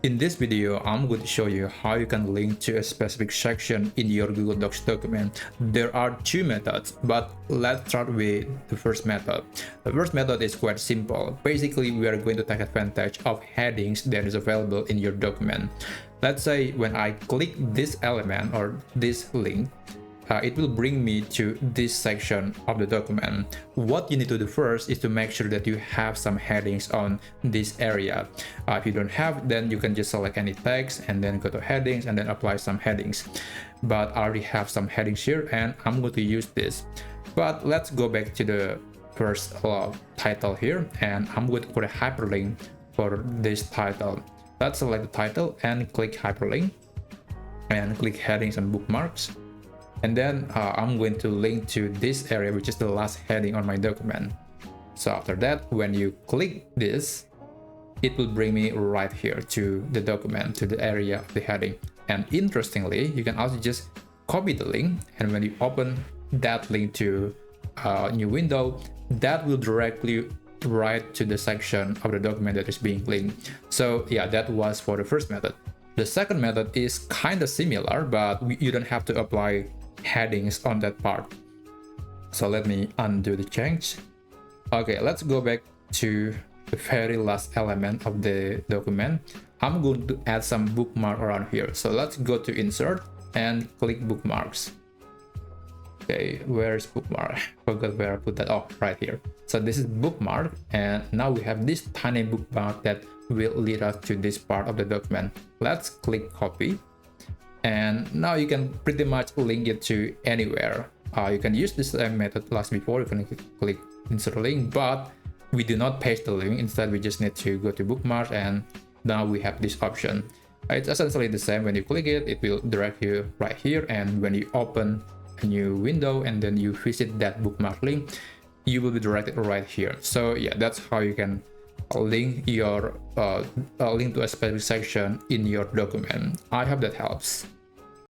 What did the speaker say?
In this video, I'm going to show you how you can link to a specific section in your Google Docs document. There are two methods, but let's start with the first method. The first method is quite simple. Basically, we are going to take advantage of headings that is available in your document. Let's say when I click this element or this link, it will bring me to this section of the document. What you need to do first is to make sure that you have some headings on this area. If you don't have, then you can just select any text and then go to headings and then apply some headings. But I already have some headings here and I'm going to use this. But let's go back to the first title here, and I'm going to put a hyperlink for this title. Let's select the title and click hyperlink and click headings and bookmarks. And then I'm going to link to this area, which is the last heading on my document. So after that, when you click this, it will bring me right here to the document, to the area of the heading. And interestingly, you can also just copy the link, and when you open that link to a new window, that will directly right to the section of the document that is being linked. So yeah, that was for the first method. The second method is kind of similar, but you don't have to apply headings on that part. So let me undo the change. Okay, let's go back to the very last element of the document. I'm going to add some bookmark around here. So let's go to insert and click bookmarks. Okay, where's bookmark? Forgot where I put that. Oh, right here. So this is bookmark, and now we have this tiny bookmark that will lead us to this part of the document. Let's click copy. And now you can pretty much link it to anywhere. You can use this same method last before. You can click insert link, but we do not paste the link. Instead, we just need to go to bookmarks, and now we have this option. It's essentially the same. When you click it, it will direct you right here. And when you open a new window and then you visit that bookmark link, you will be directed right here. So yeah, that's how you can link your link to a specific section in your document. I hope that helps.